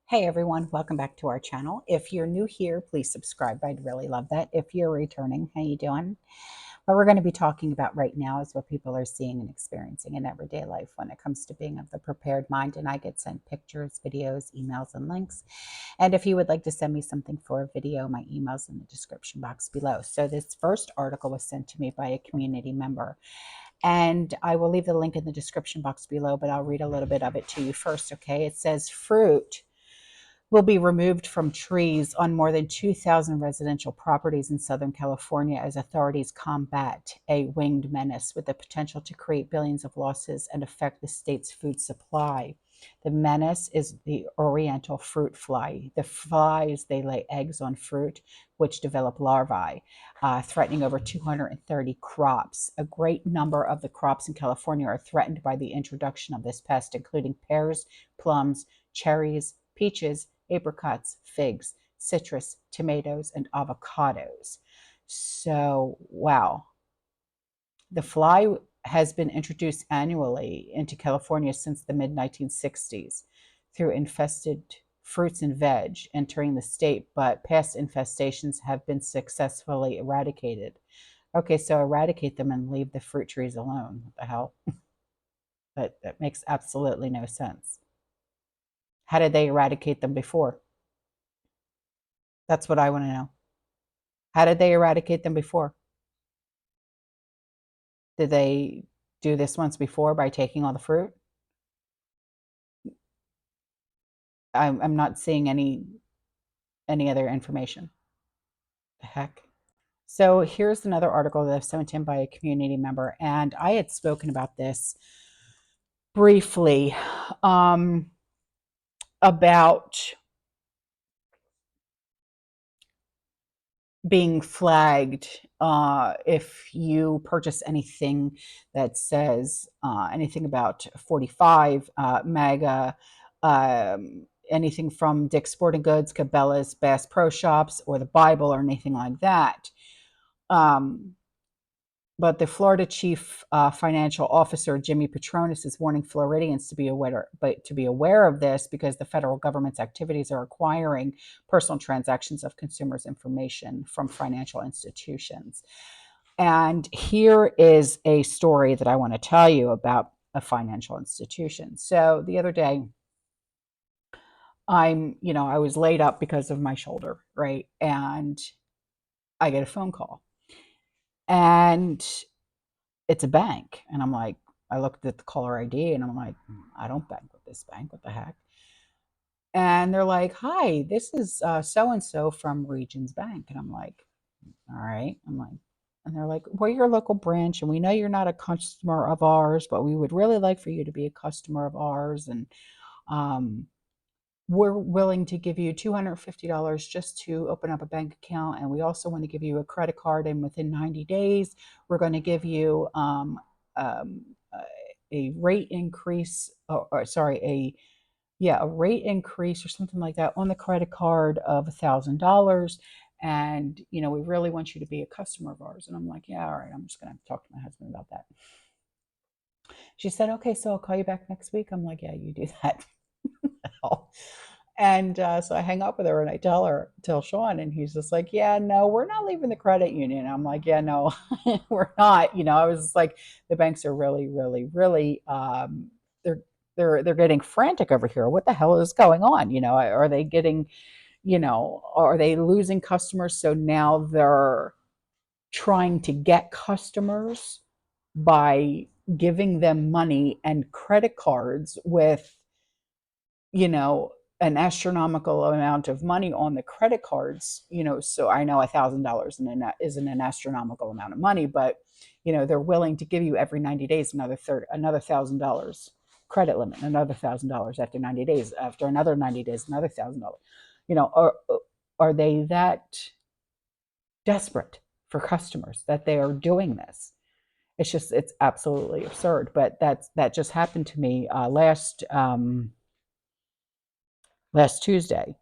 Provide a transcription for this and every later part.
Hey everyone, welcome back to our channel. If you're new here, please subscribe. I'd really love that. If you're returning, how you doing? What we're going to be talking about right now is what people are seeing and experiencing in everyday life when it comes to being of the prepared mind. And I get sent pictures, videos, emails, and links. And if you would like to send me something for a video, my email's in the description box below. So this first article was sent to me by a community member. And I will leave the link in the description box below, but I'll read a little bit of it to you first, okay? It says, fruit will be removed from trees on more than 2,000 residential properties in Southern California as authorities combat a winged menace with the potential to create billions of losses and affect the state's food supply. The menace is the oriental fruit fly. The flies, they lay eggs on fruit, which develop larvae, threatening over 230 crops. A great number of the crops in California are threatened by the introduction of this pest, including pears, plums, cherries, peaches, apricots, figs, citrus, tomatoes, and avocados. So, wow. The fly has been introduced annually into California since the mid 1960s through infested fruits and veg entering the state, but past infestations have been successfully eradicated. Okay, so eradicate them and leave the fruit trees alone. What the hell? That makes absolutely no sense. How did they eradicate them before? That's what I want to know. How did they eradicate them before? Did they do this once before by taking all the fruit? I'm not seeing any other information. The heck? So here's another article that was sent in by a community member, and I had spoken about this briefly about being flagged if you purchase anything that says anything about 45, MAGA, anything from Dick's Sporting Goods, Cabela's, Bass Pro Shops, or the Bible, or anything like that. Um, but the Florida Chief Financial Officer, Jimmy Patronis, is warning Floridians to be aware of this because the federal government's activities are acquiring personal transactions of consumers' information from financial institutions. And here is a story that I want to tell you about a financial institution. So the other day, I was laid up because of my shoulder, right? And I get a phone call. And it's a bank. And I'm like, I looked at the caller ID and I'm like, I don't bank with this bank. What the heck? And they're like, hi, this is so and so from Regions Bank. And I'm like, all right. I'm like, and they're like, we're your local branch and we know you're not a customer of ours, but we would really like for you to be a customer of ours. And um, we're willing to give you $250 just to open up a bank account. And we also want to give you a credit card. And within 90 days, we're going to give you um, a rate increase, or sorry, a rate increase or something like that on the credit card of $1,000. And, we really want you to be a customer of ours. And I'm like, yeah, all right, I'm just going to talk to my husband about that. She said, okay, so I'll call you back next week. I'm like, yeah, you do that. And so I hang up with her and I tell Sean, and he's just like, yeah, no, we're not leaving the credit union. I'm like, yeah, no, we're not. I was just like, the banks are really, really, really, they're they're getting frantic over here. What the hell is going on? Are they getting, are they losing customers? So now they're trying to get customers by giving them money and credit cards with, you know, an astronomical amount of money on the credit cards, so I know $1,000 isn't an astronomical amount of money, but they're willing to give you every 90 days another $1,000 credit limit, another $1,000 after 90 days, after another 90 days, another $1,000. Are they that desperate for customers that they are doing this? It's absolutely absurd. But that just happened to me last Tuesday.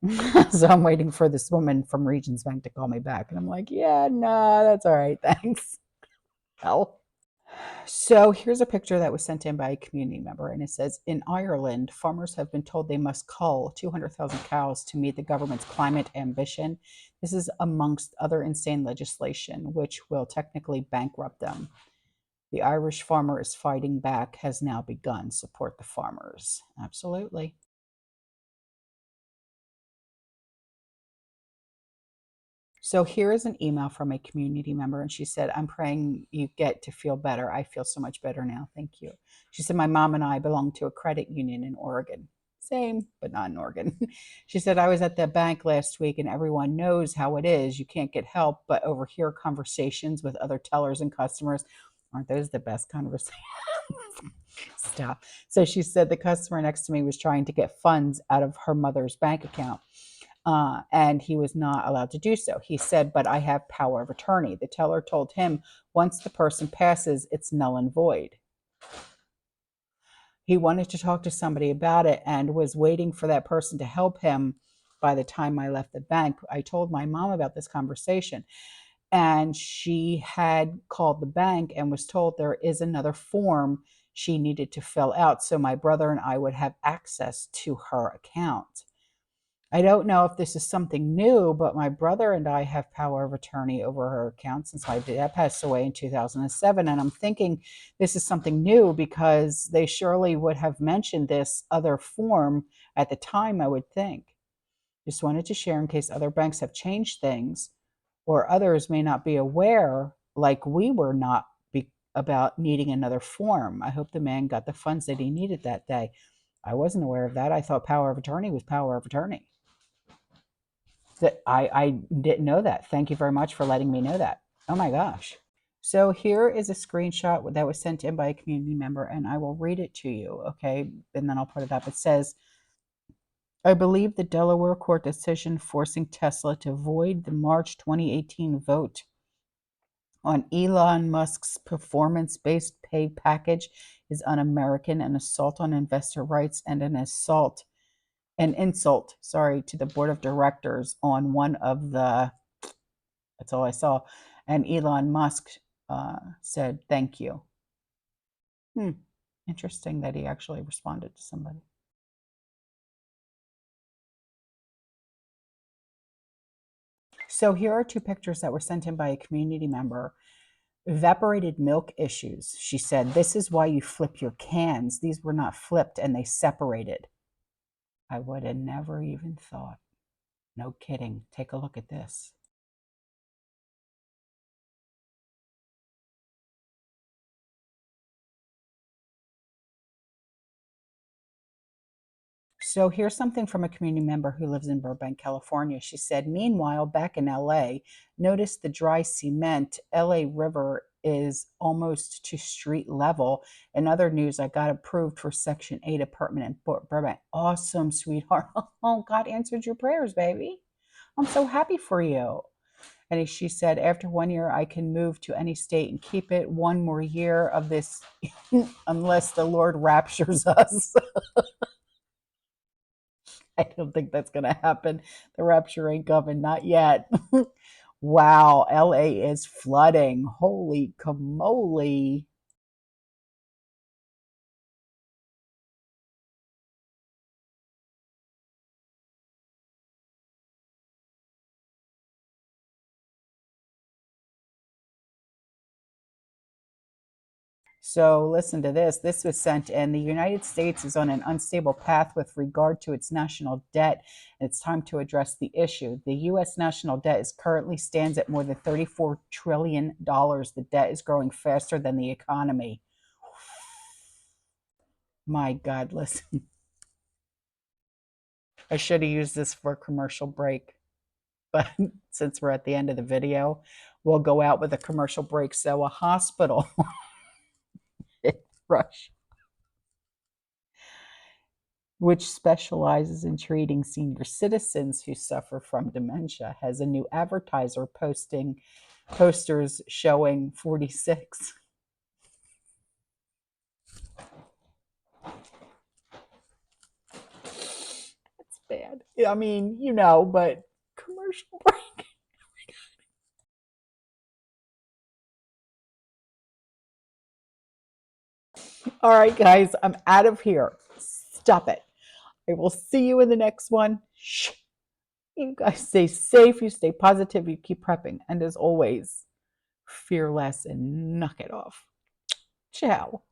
So I'm waiting for this woman from Regions Bank to call me back. And I'm like, yeah, no, that's all right. Thanks. Hell. So here's a picture that was sent in by a community member, and it says, in Ireland, farmers have been told they must cull 200,000 cows to meet the government's climate ambition. This is amongst other insane legislation, which will technically bankrupt them. The Irish farmer is fighting back, has now begun. Support the farmers. Absolutely. So here is an email from a community member, and she said, I'm praying you get to feel better. I feel so much better now. Thank you. She said, my mom and I belong to a credit union in Oregon. Same, but not in Oregon. She said, I was at the bank last week, and everyone knows how it is. You can't get help but overhear conversations with other tellers and customers. Aren't those the best conversations? Stop. So she said the customer next to me was trying to get funds out of her mother's bank account, and he was not allowed to do so. He said, but I have power of attorney. The teller told him once the person passes, it's null and void. He wanted to talk to somebody about it and was waiting for that person to help him. By the time I left the bank, I told my mom about this conversation, and she had called the bank and was told there is another form she needed to fill out so my brother and I would have access to her account. I don't know if this is something new, but my brother and I have power of attorney over her account since my dad passed away in 2007. And I'm thinking this is something new because they surely would have mentioned this other form at the time, I would think. Just wanted to share in case other banks have changed things or others may not be aware, like we were not, about needing another form. I hope the man got the funds that he needed that day. I wasn't aware of that. I thought power of attorney was power of attorney. That I didn't know that. Thank you very much for letting me know that. Oh my gosh. So here is a screenshot that was sent in by a community member, and I will read it to you, okay? And then I'll put it up. It says, I believe the Delaware court decision forcing Tesla to void the March 2018 vote on Elon Musk's performance-based pay package is un-American, an assault on investor rights, and an insult, to the board of directors on one of the, that's all I saw. And Elon Musk said, thank you. Interesting that he actually responded to somebody. So here are two pictures that were sent in by a community member. Evaporated milk issues. She said, this is why you flip your cans. These were not flipped and they separated. I would have never even thought. No kidding. Take a look at this. So here's something from a community member who lives in Burbank, California. She said, meanwhile, back in LA, notice the dry cement. LA River is almost to street level. In other news, I got approved for Section 8 apartment in Burbank. Awesome, sweetheart. Oh, God answered your prayers, baby. I'm so happy for you. And she said, after 1 year, I can move to any state and keep it. One more year of this, unless the Lord raptures us. I don't think that's going to happen. The rapture ain't coming, not yet. Wow, LA is flooding. Holy camole. So listen to this. This was sent in. The United States is on an unstable path with regard to its national debt. And it's time to address the issue. The U.S. national debt is currently stands at more than $34 trillion. The debt is growing faster than the economy. My God, listen. I should have used this for a commercial break, but since we're at the end of the video, we'll go out with a commercial break. So a hospital in Russia, which specializes in treating senior citizens who suffer from dementia, has a new advertiser posting posters showing 46. It's bad. I mean, but commercial break. All right, guys, I'm out of here. Stop it. I will see you in the next one. Shh. You guys stay safe, you stay positive, you keep prepping. And as always, fear less and knock it off. Ciao.